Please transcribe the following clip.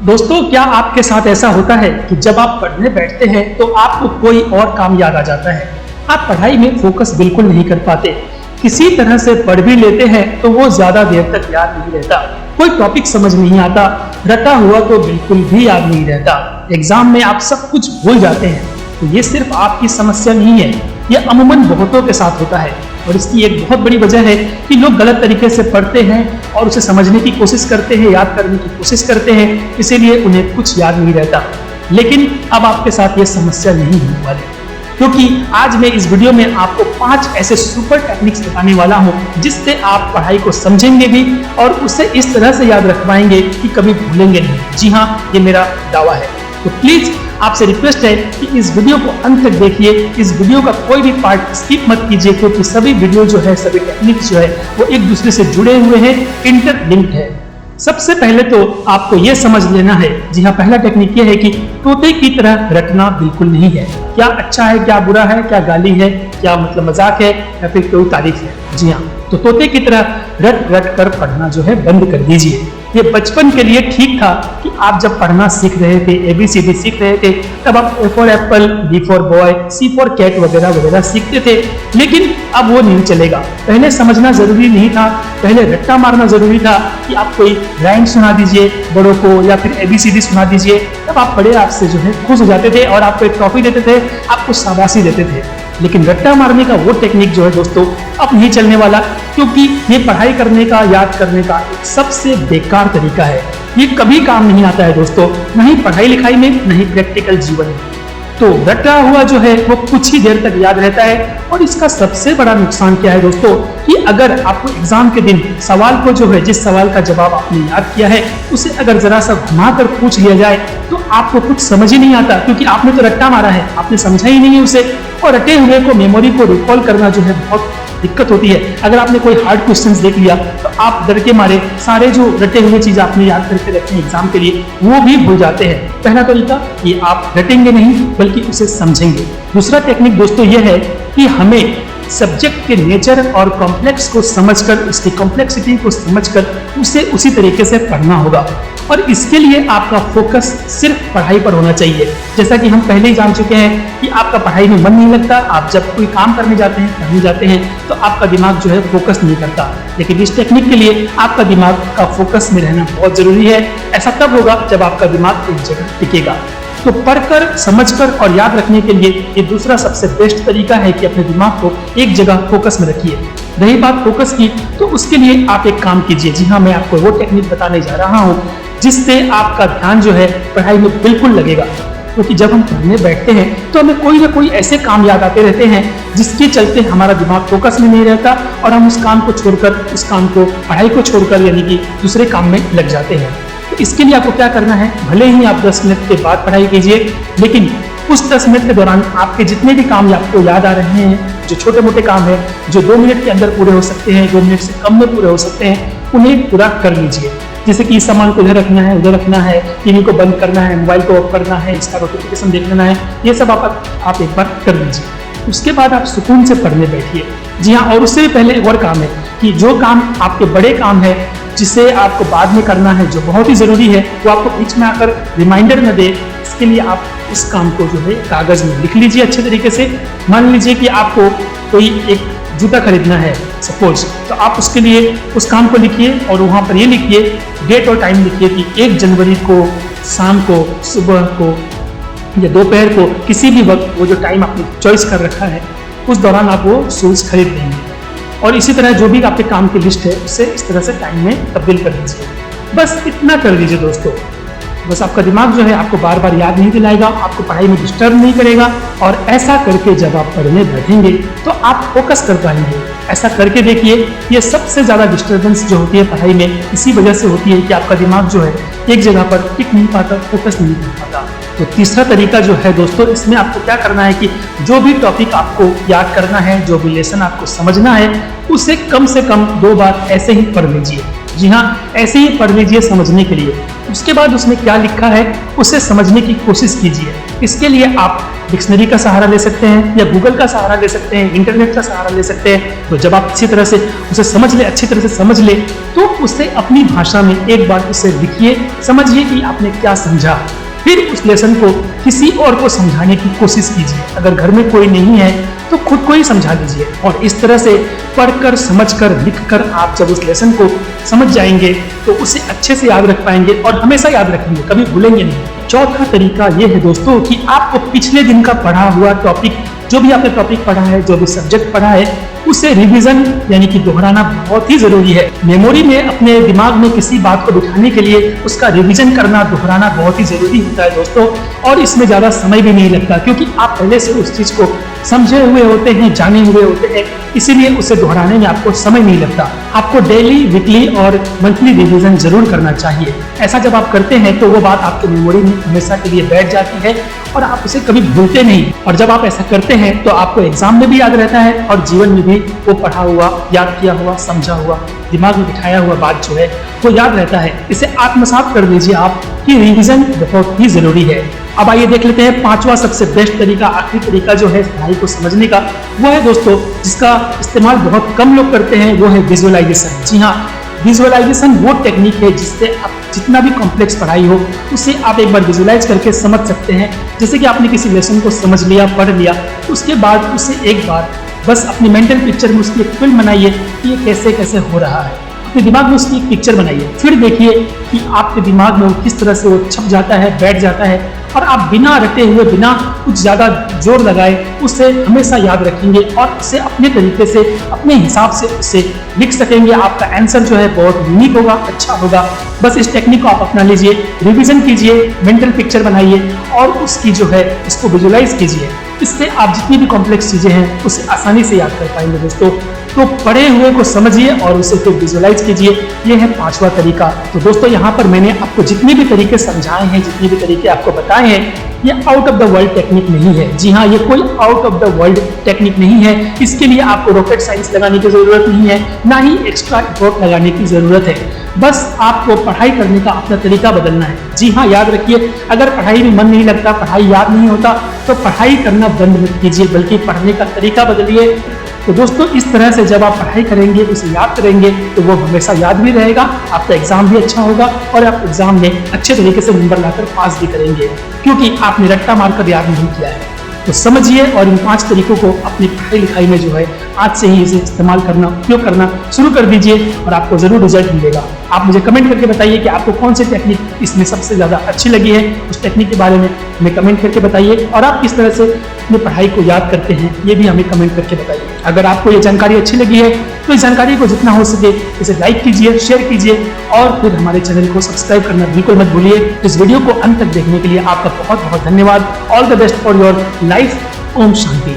दोस्तों, क्या आपके साथ ऐसा होता है कि जब आप पढ़ने बैठते हैं तो आपको कोई और काम याद आ जाता है। आप पढ़ाई में फोकस बिल्कुल नहीं कर पाते। किसी तरह से पढ़ भी लेते हैं तो वो ज्यादा देर तक याद नहीं रहता। कोई टॉपिक समझ नहीं आता, रटा हुआ तो बिल्कुल भी याद नहीं रहता। एग्जाम में आप सब कुछ भूल जाते हैं। तो ये सिर्फ आपकी समस्या नहीं है, ये अमूमन बहुतों के साथ होता है। और इसकी एक बहुत बड़ी वजह है कि लोग गलत तरीके से पढ़ते हैं और उसे समझने की कोशिश करते हैं, याद करने की कोशिश करते हैं, इसीलिए उन्हें कुछ याद नहीं रहता। लेकिन अब आपके साथ ये समस्या नहीं होने वाली, क्योंकि आज मैं इस वीडियो में आपको 5 ऐसे सुपर टेक्निक्स बताने वाला हूं जिससे आप पढ़ाई को समझेंगे भी और उसे इस तरह से याद रखवाएंगे कि कभी भूलेंगे नहीं। जी हाँ, ये मेरा दावा है। तो प्लीज आपसे रिक्वेस्ट है कि इस वीडियो को अंत तक देखिए। इस वीडियो का कोई भी पार्ट स्किप मत कीजिए, क्योंकि सभी वीडियो जो है, सभी टेक्निक्स जो है वो एक दूसरे से जुड़े हुए हैं, इंटरलिंक्ड है। सबसे पहले तो आपको यह समझ लेना है, जी हाँ, पहला टेक्निक ये है कि तोते की तरह रटना बिल्कुल नहीं है। क्या अच्छा है, क्या बुरा है, क्या गाली है, क्या मतलब मजाक है या फिर कोई तारीफ है। जी हाँ, तो तोते की तरह रट रट कर पढ़ना जो है बंद कर दीजिए। ये बचपन के लिए ठीक था कि आप जब पढ़ना सीख रहे थे, ABCD सीख रहे थे, तब आप A for apple, B for boy, C for cat वगैरह वगैरह सीखते थे। लेकिन अब वो नहीं चलेगा। पहले समझना जरूरी नहीं था, पहले रट्टा मारना जरूरी था कि आप कोई राइम सुना दीजिए बड़ों को या फिर ABCD सुना दीजिए, तब आप बड़े आपसे जो है खुश हो जाते थे और आपको एक ट्रॉफी देते थे, आपको शाबाशी देते थे। लेकिन रट्टा मारने का वो टेक्निक जो है दोस्तों अब नहीं चलने वाला, क्योंकि ये पढ़ाई करने का, याद करने का एक सबसे बेकार तरीका है। ये कभी काम नहीं आता है दोस्तों, नहीं पढ़ाई लिखाई में, नहीं प्रैक्टिकल जीवन में। तो रटा हुआ जो है वो कुछ ही देर तक याद रहता है। और इसका सबसे बड़ा नुकसान क्या है दोस्तों, कि अगर आपको एग्जाम के दिन सवाल को जो है, जिस सवाल का जवाब आपने याद किया है, उसे अगर जरा सा घुमा कर पूछ लिया जाए तो आपको कुछ समझ ही नहीं आता, क्योंकि आपने तो रट्टा मारा है, आपने समझा ही नहीं है उसे। और रटे हुए को, मेमोरी को रिकॉल करना जो है बहुत दिक्कत होती है। अगर आपने कोई हार्ड क्वेश्चंस देख लिया तो आप डर के मारे सारे जो रटे हुए चीज आपने याद करके रखे हैं एग्जाम के लिए, वो भी भूल जाते हैं। पहला तरीका ये, आप रटेंगे नहीं बल्कि उसे समझेंगे। दूसरा टेक्निक दोस्तों ये है कि हमें सब्जेक्ट के नेचर और कॉम्प्लेक्स को समझकर, उसकी कॉम्प्लेक्सिटी को समझकर उसे उसी तरीके से पढ़ना होगा। और इसके लिए आपका फोकस सिर्फ पढ़ाई पर होना चाहिए। जैसा कि हम पहले ही जान चुके हैं कि आपका पढ़ाई में मन नहीं लगता। आप जब कोई काम करने जाते हैं, पढ़ने जाते हैं, तो आपका दिमाग जो है फोकस नहीं करता। लेकिन इस टेक्निक के लिए आपका दिमाग का फोकस में रहना बहुत जरूरी है। ऐसा तब होगा जब आपका दिमाग एक जगह टिकेगा। तो पढ़कर, समझकर और याद रखने के लिए ये दूसरा सबसे बेस्ट तरीका है कि अपने दिमाग को एक जगह फोकस में रखिए। रही बात फोकस की, तो उसके लिए आप एक काम कीजिए। जी हाँ, मैं आपको वो टेक्निक बताने जा रहा हूँ जिससे आपका ध्यान जो है पढ़ाई में बिल्कुल लगेगा। क्योंकि जब हम पढ़ने बैठते हैं तो हमें कोई ना कोई ऐसे काम याद आते रहते हैं जिसके चलते हमारा दिमाग फोकस में नहीं रहता और हम उस काम को छोड़कर, उस काम को, पढ़ाई को छोड़कर यानी कि दूसरे काम में लग जाते हैं। तो इसके लिए आपको क्या करना है, भले ही आप 10 मिनट के बाद पढ़ाई कीजिए, लेकिन उस 10 मिनट के दौरान आपके जितने भी काम आपको याद आ रहे हैं, जो छोटे मोटे काम है, जो 2 मिनट के अंदर पूरे हो सकते हैं, 2 मिनट से कम में पूरे हो सकते हैं, उन्हें पूरा कर लीजिए। जैसे कि इस सामान को इधर रखना है, उधर रखना है, टीवी को बंद करना है, मोबाइल को ऑफ करना है, इसका नोटिफिकेशन देख लेना है, ये सब आप एक बार कर लीजिए। उसके बाद आप सुकून से पढ़ने बैठिए। जी हाँ, और उससे भी पहले एक और काम है कि जो काम आपके बड़े काम है, जिसे आपको बाद में करना है, जो बहुत ही जरूरी है, वो आपको बीच में आकर रिमाइंडर न दे, इसके लिए आप उस काम को जो है कागज में लिख लीजिए अच्छे तरीके से। मान लीजिए कि आपको कोई एक जूता खरीदना है सपोज, तो आप उसके लिए उस काम को लिखिए और वहाँ पर ये लिखिए, डेट और टाइम लिखिए कि 1 जनवरी को शाम को, सुबह को या दोपहर को, किसी भी वक्त वो जो टाइम आपने चॉइस कर रखा है, उस दौरान आप वो शूज खरीद लेंगे। और इसी तरह जो भी आपके काम की लिस्ट है उसे इस तरह से टाइम में तब्दील कर दीजिए। बस इतना कर दीजिए दोस्तों। बस आपका दिमाग जो है आपको बार बार याद नहीं दिलाएगा, आपको पढ़ाई में डिस्टर्ब नहीं करेगा। और ऐसा करके जब आप पढ़ने बैठेंगे तो आप फोकस कर पाएंगे। ऐसा करके देखिए, ये सबसे ज्यादा डिस्टर्बेंस जो होती है पढ़ाई में इसी वजह से होती है कि आपका दिमाग जो है एक जगह पर टिक नहीं पाता, फोकस नहीं कर पाता। तो तीसरा तरीका जो है दोस्तों, इसमें आपको क्या करना है कि जो भी टॉपिक आपको याद करना है, जो भी लेसन आपको समझना है, उसे कम से कम 2 बार ऐसे ही पढ़ लीजिए। जी हाँ, ऐसे ही पढ़ लीजिए समझने के लिए। उसके बाद उसमें क्या लिखा है उसे समझने की कोशिश कीजिए। इसके लिए आप डिक्शनरी का सहारा ले सकते हैं या गूगल का सहारा ले सकते हैं, इंटरनेट का सहारा ले सकते हैं। तो जब आप अच्छी तरह से उसे समझ ले, अच्छी तरह से समझ ले, तो उसे अपनी भाषा में एक बार उसे लिखिए, समझिए कि आपने क्या समझा। फिर उस लेसन को किसी और को समझाने की कोशिश कीजिए। अगर घर में कोई नहीं है तो खुद को ही समझा लीजिए। और इस तरह से पढ़कर, समझकर, लिखकर आप जब उस लेसन को समझ जाएंगे तो उसे अच्छे से याद रख पाएंगे और हमेशा याद रखेंगे, कभी भूलेंगे नहीं। चौथा तरीका यह है दोस्तों कि आपको पिछले दिन का पढ़ा हुआ टॉपिक, जो भी आपने टॉपिक पढ़ा है, जो भी सब्जेक्ट पढ़ा है, उसे रिवीजन यानी कि दोहराना बहुत ही जरूरी है। मेमोरी में अपने दिमाग में किसी बात को बिठाने के लिए उसका रिवीजन करना, दोहराना बहुत ही जरूरी होता है दोस्तों। और इसमें ज्यादा समय भी नहीं लगता क्योंकि आप पहले से उस चीज को समझे हुए होते हैं, जाने हुए होते हैं, इसीलिए उसे दोहराने में आपको समय नहीं लगता। आपको डेली, वीकली और मंथली रिवीजन जरूर करना चाहिए। ऐसा जब आप करते हैं तो वो बात आपके मेमोरी में हमेशा के लिए बैठ जाती है और आप उसे कभी भूलते नहीं। और जब आप ऐसा करते हैं तो आपको एग्जाम में भी याद रहता है और जीवन में भी वो पढ़ा हुआ, याद किया हुआ, समझा हुआ, दिमाग में बिठाया हुआ बात जो है वो याद रहता है। इसे आत्मसात कर लीजिए आप कि रिवीजन बहुत ही जरूरी है। अब आइए देख लेते हैं पांचवा सबसे बेस्ट तरीका, आखिरी तरीका जो है पढ़ाई को समझने का, वो है दोस्तों जिसका इस्तेमाल बहुत कम लोग करते हैं, वो है विजुअलाइजेशन। जी हाँ, विजुअलाइजेशन वो टेक्निक है जिससे आप जितना भी कॉम्प्लेक्स पढ़ाई हो उसे आप एक बार विजुअलाइज करके समझ सकते हैं। जैसे कि आपने किसी लेसन को समझ लिया, पढ़ लिया, उसके बाद उसे एक बार बस अपनी मेंटल पिक्चर में उसकी एक फिल्म बनाइए कि ये कैसे कैसे हो रहा है। अपने दिमाग में उसकी एक पिक्चर बनाइए, फिर देखिए कि आपके दिमाग में वो किस तरह से वो छप जाता है, बैठ जाता है और आप बिना रटे हुए, बिना कुछ ज़्यादा जोर लगाए उसे हमेशा याद रखेंगे और उसे अपने तरीके से, अपने हिसाब से उसे लिख सकेंगे। आपका आंसर जो है बहुत यूनिक होगा, अच्छा होगा। बस इस टेक्निक को आप अपना लीजिए, रिवीजन कीजिए, मेंटल पिक्चर बनाइए और उसकी जो है इसको विजुअलाइज कीजिए। इससे आप जितनी भी कॉम्प्लेक्स चीज़ें हैं उसे आसानी से याद कर पाएंगे दोस्तों। तो पढ़े हुए को समझिए और उसे फिर विजुअलाइज कीजिए। ये है पांचवा तरीका। तो दोस्तों यहाँ पर मैंने आपको जितने भी तरीके समझाए हैं, जितने भी तरीके आपको बताए हैं, ये out of the world technique नहीं है। जी हाँ, ये कोई out of the world technique नहीं है। इसके लिए आपको रॉकेट साइंस लगाने की जरूरत नहीं है, ना ही एक्स्ट्रा एफर्ट लगाने की जरूरत है। बस आपको पढ़ाई करने का अपना तरीका बदलना है। जी हाँ, याद रखिए, अगर पढ़ाई में मन नहीं लगता, पढ़ाई याद नहीं होता, तो पढ़ाई करना बंद मत कीजिए, बल्कि पढ़ने का तरीका बदलिए। तो दोस्तों इस तरह से जब आप पढ़ाई करेंगे, उसे याद करेंगे, तो वो हमेशा याद भी रहेगा, आपका एग्जाम भी अच्छा होगा और आप एग्जाम में अच्छे तरीके से नंबर लाकर पास भी करेंगे, क्योंकि आपने रट्टा मारकर याद नहीं किया है। तो समझिए और इन 5 तरीकों को अपनी पढ़ाई लिखाई में जो है आज से ही इसे इस्तेमाल करना, उपयोग करना शुरू कर दीजिए और आपको जरूर रिजल्ट मिलेगा। आप मुझे कमेंट करके बताइए कि आपको कौन सी टेक्निक इसमें सबसे ज़्यादा अच्छी लगी है। उस टेक्निक के बारे में हमें कमेंट करके बताइए और आप किस तरह से अपनी पढ़ाई को याद करते हैं ये भी हमें कमेंट करके बताइए। अगर आपको ये जानकारी अच्छी लगी है तो इस जानकारी को जितना हो सके इसे लाइक कीजिए, शेयर कीजिए और फिर हमारे चैनल को सब्सक्राइब करना बिल्कुल मत भूलिए। इस वीडियो को अंत तक देखने के लिए आपका बहुत बहुत धन्यवाद। All the best for your life. ओम शांति।